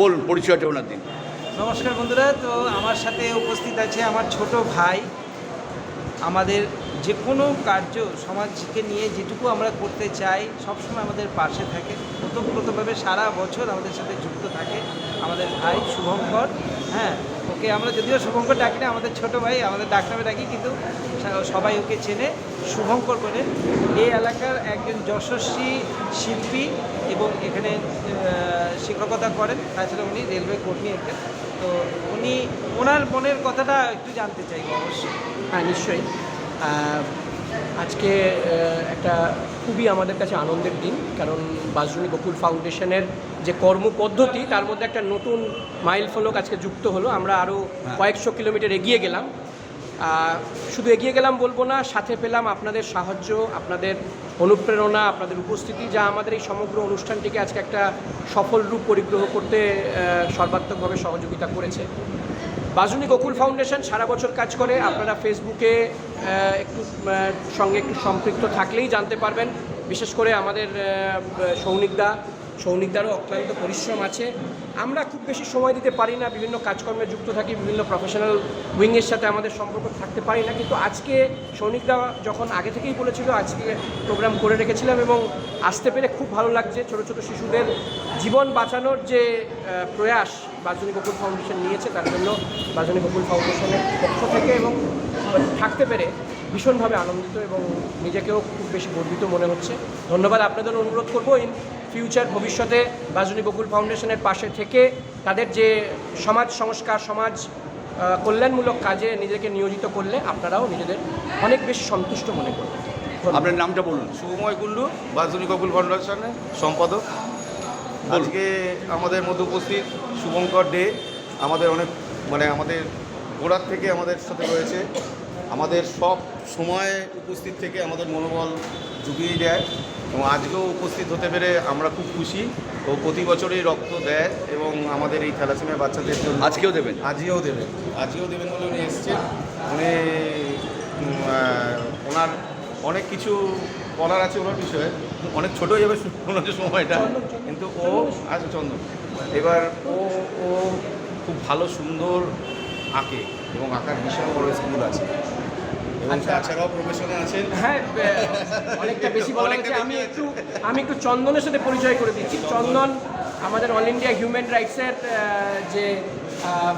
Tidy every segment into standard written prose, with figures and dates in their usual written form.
বলুন পরিচয়টা ওনার দিন। নমস্কার বন্ধুরা, তো আমার সাথে উপস্থিত আছে আমার ছোট ভাই। আমাদের যে কোনো কার্য সমাজকে নিয়ে যেটুকু আমরা করতে চাই সবসময় আমাদের পাশে থাকে, ওতপ্রোতভাবে সারা বছর আমাদের সাথে যুক্ত থাকে আমাদের ভাই শুভঙ্কর। হ্যাঁ, ওকে আমরা যদিও শুভঙ্কর ডাকি না, আমাদের ছোট ভাই, আমাদের ডাকনামে ডাকি, কিন্তু সবাই ওকে চেনে শুভঙ্কর করে। এই এলাকার একজন যশস্বী শিল্পী এবং এখানে শিক্ষকতা করেন, তাছাড়া উনি রেলওয়ে কর্মী এখানে। তো উনি ওনার মনের কথাটা একটু জানতে চাইব অবশ্যই। হ্যাঁ, নিশ্চয়ই। আজকে একটা খুবই আমাদের কাছে আনন্দের দিন, কারণ বাসজনী গোকুল ফাউন্ডেশনের যে কর্মপদ্ধতি তার মধ্যে একটা নতুন মাইল ফলক আজকে যুক্ত হলো। আমরা আরও কয়েকশো কিলোমিটার এগিয়ে গেলাম। শুধু এগিয়ে গেলাম বলবো না, সাথে পেলাম আপনাদের সাহায্য, আপনাদের অনুপ্রেরণা, আপনাদের উপস্থিতি, যা আমাদের এই সমগ্র অনুষ্ঠানটিকে আজকে একটা সফল রূপ পরিগ্রহ করতে সর্বাত্মকভাবে সহযোগিতা করেছে। বাসজনী গোকুল ফাউন্ডেশন সারা বছর কাজ করে। আপনারা ফেসবুকে একটু সঙ্গে একটু সম্পৃক্ত থাকলেই জানতে পারবেন। বিশেষ করে আমাদের সৌনিকদারও অক্লান্ত পরিশ্রম আছে। আমরা খুব বেশি সময় দিতে পারি না, বিভিন্ন কাজকর্মে যুক্ত থাকি, বিভিন্ন প্রফেশনাল উইংয়ের সাথে আমাদের সম্পর্ক থাকতে পারি না, কিন্তু আজকে সৌনিকদা যখন আগে থেকেই বলেছিল আজকে প্রোগ্রাম করে রেখেছিলাম এবং আসতে পেরে খুব ভালো লাগছে। ছোটো ছোটো শিশুদের জীবন বাঁচানোর যে প্রয়াস বাসজনী গোকুল ফাউন্ডেশন নিয়েছে, তার জন্য বাসজনী গোকুল ফাউন্ডেশনের পক্ষ থেকে এবং থাকতে পেরে ভীষণভাবে আনন্দিত এবং নিজেকেও খুব বেশি গর্বিত মনে হচ্ছে। ধন্যবাদ। আপনাদের অনুরোধ করবো ইন ফিউচার, ভবিষ্যতে বাসজনী গোকুল ফাউন্ডেশনের পাশে থেকে তাদের যে সমাজ সংস্কার, সমাজ কল্যাণমূলক কাজে নিজেকে নিয়োজিত করলে আপনারাও নিজেদের অনেক বেশি সন্তুষ্ট মনে করবেন। আপনার নামটা বলুন। শুভময় কুণ্ডু, বাসজনী গোকুল ফাউন্ডেশনের সম্পাদক। আজকে আমাদের মধ্যে উপস্থিত শুভঙ্কর ডে আমাদের অনেক আমাদের গোড়ার থেকে আমাদের সাথে রয়েছে। আমাদের সব সময় উপস্থিত থেকে আমাদের মনোবল জুগিয়ে দেয় এবং আজকেও উপস্থিত হতে পেরে আমরা খুব খুশি। ও প্রতি বছরই রক্ত দেয় এবং আমাদের এই থ্যালাসেমিয়া বাচ্চাদের জন্য আজকেও দেবেন বলে উনি এসছেন। উনি ওনার অনেক কিছু বলার আছে ওনার বিষয়ে, অনেক ছোটো হয়ে যাবে ওনার সময়টা, কিন্তু ও আছে চন্দন। এবার ও খুব ভালো সুন্দর আঁকে এবং আঁকার বিশাল বড় স্কুল আছে এবং তাছাড়াও প্রফেশনাল আছেন। হ্যাঁ, অনেকটা বেশি বলা হয়েছে। আমি একটু চন্দনের সাথে পরিচয় করে দিচ্ছি। চন্দন আমাদের অল ইন্ডিয়া হিউম্যান রাইটসের যে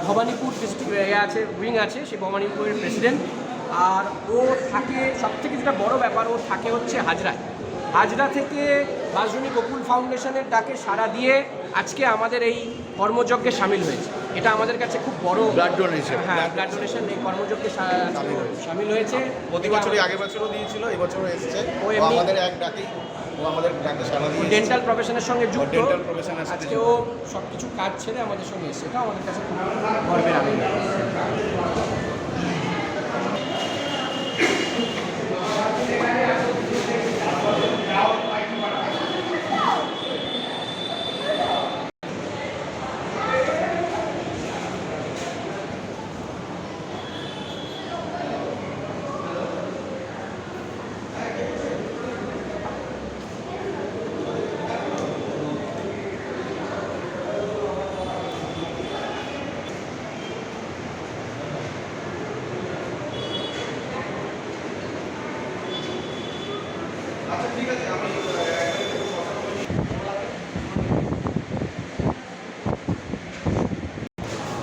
ভবানীপুর ডিস্ট্রিক্ট আছে, উইং আছে, সেই ভবানীপুরের প্রেসিডেন্ট। আর ও থাকে, সবথেকে যেটা বড় ব্যাপার, ও থাকে হচ্ছে হাজরা থেকে বাসজনী গোকুল ফাউন্ডেশনের ডাকে সাড়া দিয়ে আজকে আমাদের এই কর্মযজ্ঞে সামিল হয়েছে। এটা আমাদের কাছে খুব বড় ব্লাড ডোনেশন। হ্যাঁ, ব্লাড ডোনেশন এই কর্মযজ্ঞে সামিল হয়েছে। প্রতি বছরই, আগের বছরও দিয়েছিল, এই বছরও এসেছে। ও এমনি আমাদের ডাকে সাড়া দিয়ে ডেন্টাল প্রফেশনের সঙ্গে যুক্ত। ডেন্টাল প্রফেশনের সাথে আজকেও সব কিছু কাজ ছেড়ে আমাদের সঙ্গে এসেছে। এটা আমাদের কাছে খুব গর্বের আনন্দ।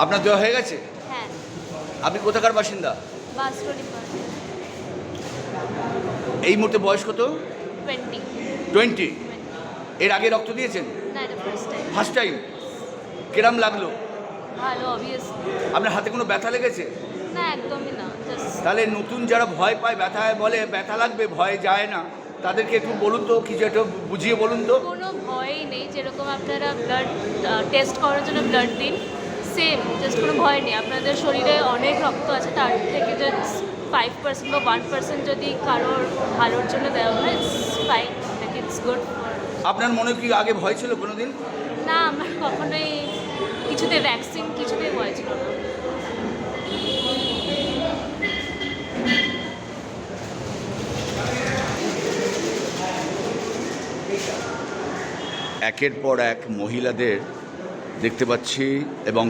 আপনার দেওয়া হয়ে গেছে? হ্যাঁ, আপনি কোথাকার বাসিন্দা? বাসরোলি এই মুহূর্তে বয়স কত? 20 20। এর আগে রক্ত দিয়েছেন? না, এটা ফার্স্ট টাইম। First time. কিরম লাগলো? ভালো, অবভিয়াসলি। আপনার হাতে কোনো ব্যথা লেগেছে? না, একদমই না, জাস্ট তাহলে নতুন যারা ভয় পায়, ব্যথায় বলে ব্যথা লাগবে, ভয় যায় না, তাদেরকে একটু বলুন তো, কিছু একটু বুঝিয়ে বলুন তো। কোনো ভয়ই নেই। যেরকম আপনারা ব্লাড টেস্ট করার জন্য ব্লাড দিন, সেম, জাস্ট কোনো ভয় নেই। আপনাদের শরীরে অনেক রক্ত আছে, তার থেকে জাস্ট 5% বা 1% যদি কারোর ভালোর জন্য দেওয়া হয়, ইটস ফাইন, ইটস গুড। আপনার মনে কি আগে ভয় ছিল কোনো দিন? না, আমার কখনোই কিছুতে ভ্যাকসিন কিছুতেই ভয় ছিল না। একের পর এক মহিলাদের দেখতে পাচ্ছি এবং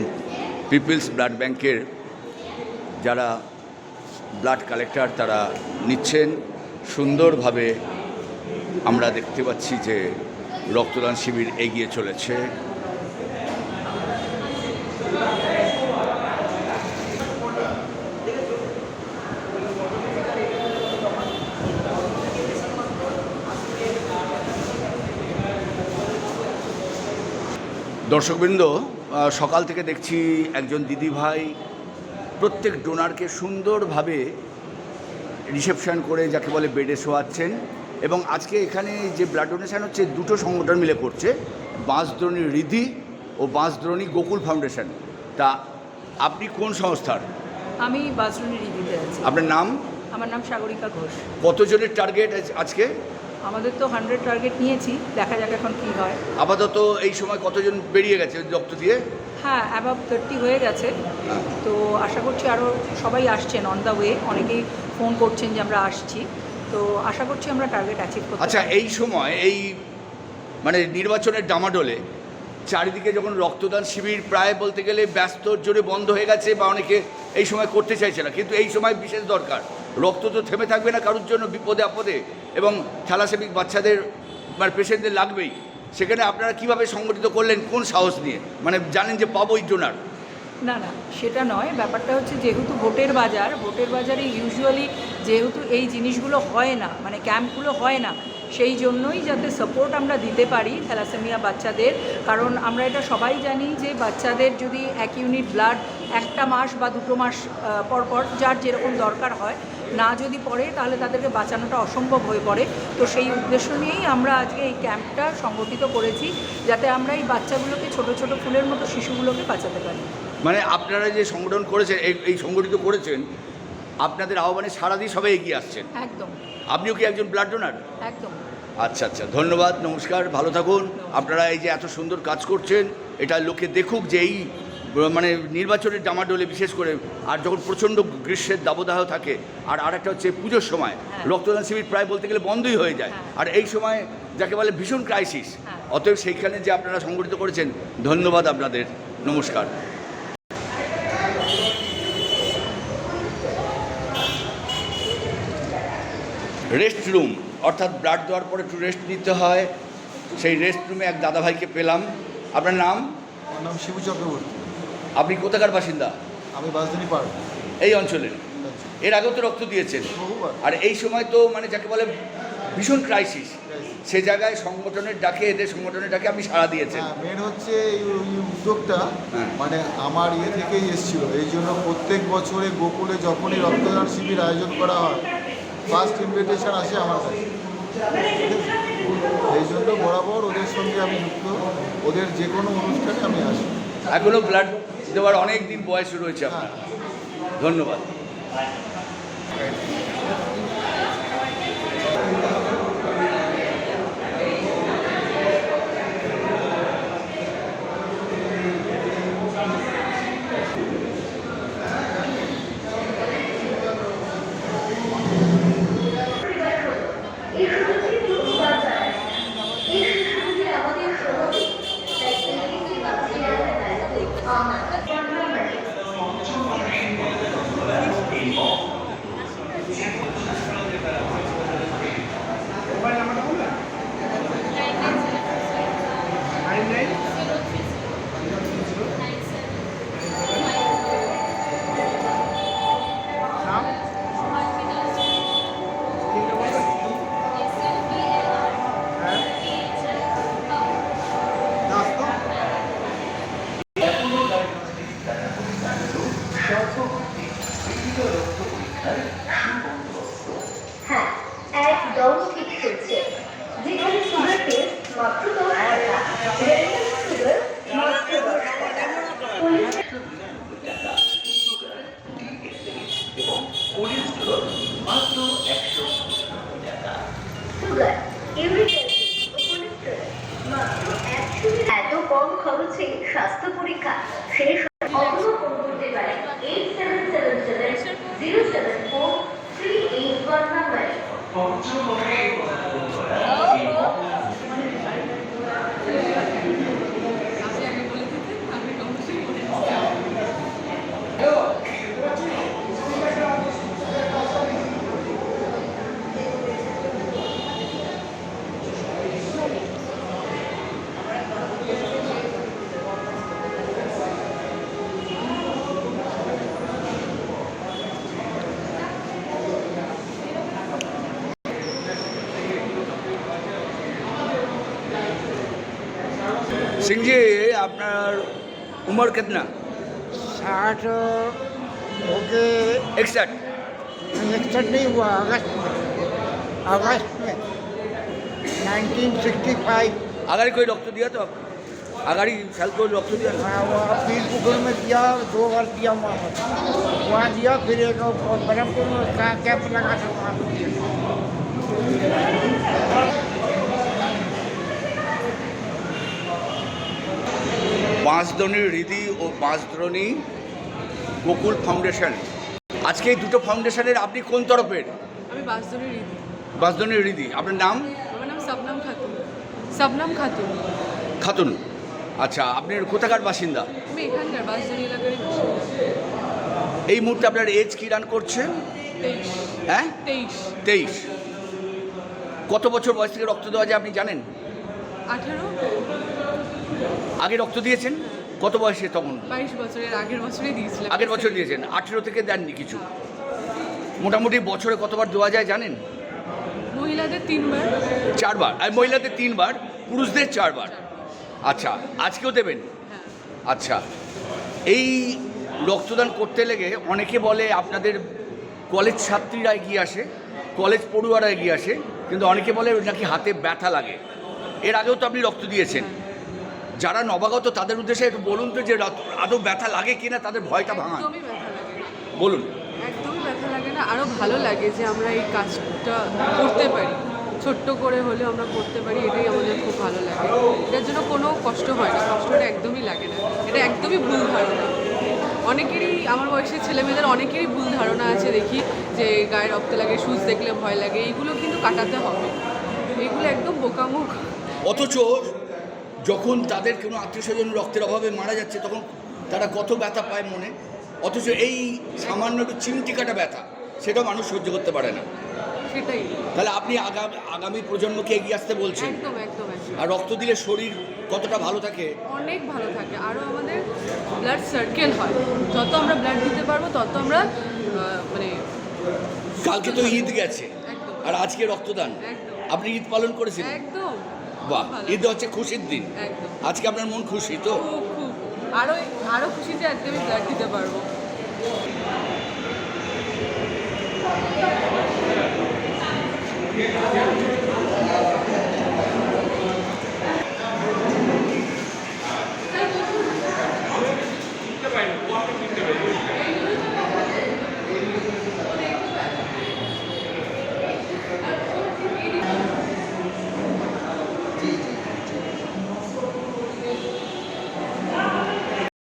পিপলস ব্লাড ব্যাংকের যারা ব্লাড কালেক্টর তারা নিচ্ছেন সুন্দরভাবে। আমরা দেখতে পাচ্ছি যে রক্তদান শিবির এগিয়ে চলেছে। দর্শকবৃন্দ, সকাল থেকে দেখছি একজন দিদিভাই প্রত্যেক ডোনারকে সুন্দরভাবে রিসেপশন করে যাকে বলে বেডে শোয়াচ্ছেন। এবং আজকে এখানে যে ব্লাড ডোনেশন হচ্ছে দুটো সংগঠন মিলে করছে, বাঁশদ্রোণী রিধি ও বাঁশদ্রোণী গোকুল ফাউন্ডেশন। তা আপনি কোন সংস্থার? আমি বাঁশদ্রোণী রিভিউতে আছি। আপনার নাম? আমার নাম সাগরিকা ঘোষ। কতজনের টার্গেট আজকে? আমাদের তো 100 টার্গেট নিয়েছি, দেখা যাক এখন কী হয়। আপাতত এই সময় কতজন বেরিয়ে গেছে রক্ত দিয়ে? হ্যাঁ, অ্যাবাভ 30 হয়ে গেছে। তো আশা করছি আরও সবাই আসছেন অন দ্য ওয়ে, অনেকেই ফোন করছেন যে আমরা আসছি। তো আশা করছি আমরা টার্গেট অ্যাচিভ করতে। আচ্ছা, এই সময় এই মানে নির্বাচনের ডামাডোলে চারিদিকে যখন রক্তদান শিবির প্রায় বলতে গেলে ব্যস্তর জোরে বন্ধ হয়ে গেছে বা অনেকে এই সময় করতে চাইছে না, কিন্তু এই সময় বিশেষ দরকার। রক্ত তো থেমে থাকবে না কারোর জন্য, বিপদে আপদে, এবং থ্যালাসেমিক বাচ্চাদের মানে পেশেন্টদের লাগবেই। সেখানে আপনারা কিভাবে সংগঠিত করলেন, কোন সাহস নিয়ে? মানে জানেন যে পাবোই ডোনার। না না, সেটা নয়। ব্যাপারটা হচ্ছে যেহেতু ভোটের বাজারে ইউজুয়ালি যেহেতু এই জিনিসগুলো হয় না, মানে ক্যাম্পগুলো হয় না, সেই জন্যই যাতে সাপোর্ট আমরা দিতে পারি থ্যালাসেমিয়া বাচ্চাদের। কারণ আমরা এটা সবাই জানি যে বাচ্চাদের যদি 1 ইউনিট ব্লাড 1টা মাস বা 2টো মাস পর পর যার যেরকম দরকার হয় না যদি পড়ে, তাহলে তাদেরকে বাঁচানোটা অসম্ভব হয়ে পড়ে। তো সেই উদ্দেশ্য নিয়েই আমরা আজকে এই ক্যাম্পটা সংগঠিত করেছি, যাতে আমরা এই বাচ্চাগুলোকে, ছোট ছোট ফুলের মতো শিশুগুলোকে বাঁচাতে পারি। মানে আপনারা যে সংগঠন করেছেন, এই সংগঠিত করেছেন, আপনাদের আহ্বানে সারা দিয়ে সবাই এগিয়ে আসছেন। একদম। আপনিও কি একজন ব্লাড ডোনার? একদম। আচ্ছা আচ্ছা, ধন্যবাদ, নমস্কার, ভালো থাকুন। আপনারা এই যে এত সুন্দর কাজ করছেন, এটা লোকে দেখুক যে এই মানে নির্বাচনের ডামাডোলে বিশেষ করে, আর যখন প্রচণ্ড গ্রীষ্মের দাবদাহ থাকে, আর একটা হচ্ছে পুজোর সময় রক্তদান শিবির প্রায় বলতে গেলে বন্ধই হয়ে যায়, আর এই সময় যাকে বলে ভীষণ ক্রাইসিস। অতএব সেইখানে যে আপনারা সংগঠিত করেছেন, ধন্যবাদ আপনাদের, নমস্কার। রেস্ট রুম, অর্থাৎ ব্লাড দেওয়ার পরে একটু রেস্ট নিতে হয়, সেই রেস্ট রুমে এক দাদাভাইকে পেলাম। আপনার নাম? আমার নাম শিবু চক্রবর্তী। আপনি কোথাকার বাসিন্দা? আমি বাঁশদ্রোণী পাড়া এই অঞ্চলের। এর আগেও তো রক্ত দিয়েছেন, বহুবার। আর এই সময় তো মানে যাকে বলে ভীষণ ক্রাইসিস, সে জায়গায় সংগঠনের ডাকে, এদের সংগঠনের ডাকে আপনি সাড়া দিয়েছেন। মেন হচ্ছে এই উদ্যোগটা হ্যাঁ। মানে আমার থেকেই এসেছিল। এই জন্য প্রত্যেক বছরে গোকুলে যখনই রক্তদান শিবির আয়োজন করা হয়, ফার্স্ট ইনভিটেশন আসে আমার কাছে। এই জন্য বরাবর ওদের সঙ্গে আমি যুক্ত, ওদের যে কোনো অনুষ্ঠানে আমি আসি। এখনও ব্লাড দেওয়ার অনেক দিন বয়স রয়েছে আপনার। ধন্যবাদ। হ্যাঁ, একদম ঠিক শুনছে। যেখানে সুগার টেস্ট মাত্র 10 টাকা, রেগুলার সুগার মাত্র 10 টাকা। সুগার, ইউরিক অ্যাসিড ও কোলেস্টেরল মাত্র 100। এত কম খরচে স্বাস্থ্য পরীক্ষা শেষ অথবা ফোন করতে পারেন 8777-074-381 নাম্বারে। सिंह जी আপনার उम्र कितना 60 हो गए। 61 61 नहीं हुआ, अगस्त में 1965। अगाड़ी कोई रक्त दिया तो आपको अगाड़ी साल कोई रक्त दिया ना? हाँ, वहाँ पीरपुकुर में दिया, 2 बार दिया वहाँ दिया, फिर एक बरमपुर में उसका कैंप लगा था वहाँ पे दिया। বাঁশদ্রোণী হৃদি ও বাঁশদ্রোণী গোকুল ফাউন্ডেশন, আজকে এই দুটো ফাউন্ডেশনের আপনি কোন তরফের? আমি বাসদনী রীতি। বাঁশদ্রোণী হৃদি, আপনার নাম? আমার নাম শবনম খাতুন। শবনম খাতুন। খাতুন। আচ্ছা, আপনি কোথাকার বাসিন্দা? আমি এখানকার বাসদনী এলাকারই বাসিন্দা। এই মুহূর্তে আপনার এজ কি রান করছেন? 23। হ্যাঁ 23। 23। কত বছর বয়স থেকে রক্ত দেওয়া যায় আপনি জানেন? 18। আগে রক্ত দিয়েছেন কত বয়সে তখন? 22 বছরের আগের বছরই দিয়েছিলাম। আগের বছর দিয়েছেন, 18 থেকে দেননি কিছু। মোটামুটি বছরে কতবার দেওয়া যায় জানেন? মহিলাদের 3 বার। 4 বার, আর মহিলাদের 3 বার, পুরুষদের 4 বার। আচ্ছা, আজকেও দেবেন? হ্যাঁ। আচ্ছা, এই রক্তদান করতে লেগে অনেকে বলে আপনাদের কলেজ ছাত্রীরা এগিয়ে আসে, কলেজ পড়ুয়ারা এগিয়ে আসে, কিন্তু অনেকে বলে নাকি হাতে ব্যথা লাগে। এর আগেও তো আপনি রক্ত দিয়েছেন। যারা নবাগত তাদের উদ্দেশ্যে একটু বলুন তো যে আদৌ ব্যথা লাগে কিনা, তাদের ভয়টা ভাঙান। একদমই ব্যথা লাগে না। বলুন। একদমই ব্যথা লাগে না, আরও ভালো লাগে যে আমরা এই কাজটা করতে পারি, ছোট্ট করে হলেও আমরা করতে পারি, এটাই আমাদের খুব ভালো লাগে। এটার জন্য কোনো কষ্ট হয় না, কষ্টটা একদমই লাগে না, এটা একদমই ভুল ধারণা। অনেকেরই, আমার বয়সের ছেলেমেয়েদের অনেকেরই ভুল ধারণা আছে দেখি, যে গায়ে রক্ত লাগে, সুচ দেখলে ভয় লাগে, এইগুলো কিন্তু কাটাতে হবে, এইগুলো একদম বোকামুখ। অথচ যখন তাদের কোনো আত্মীয় স্বজন রক্তের অভাবে মারা যাচ্ছে তখন তারা কত ব্যথা পায় মনে, অথচ এই সামান্য একটু চিমটি কাটা ব্যথা সেটাও মানুষ সহ্য করতে পারে না। সেটাই। তাহলে আপনি আগামী প্রজন্মকে এগিয়ে আসতে বলছেন। একদম একদম একদম। আর রক্ত দিলে শরীর কতটা ভালো থাকে? অনেক ভালো থাকে, আরও আমাদের ব্লাড সার্কেল হয়, যত আমরা ব্লাড দিতে পারবো তত আমরা মানে। কালকে তো ঈদ গেছে, একদম। আর আজকে রক্তদান, একদম। আপনি ঈদ পালন করেছিলেন? একদম। বাহ, ভালো। ঈদ হচ্ছে খুশির দিন। একদম। আজকে আপনার মন খুশি তো? খুব খুব আরও আরও খুশি যে আজকে আমি ব্লাড দিতে পারবো। Yeah.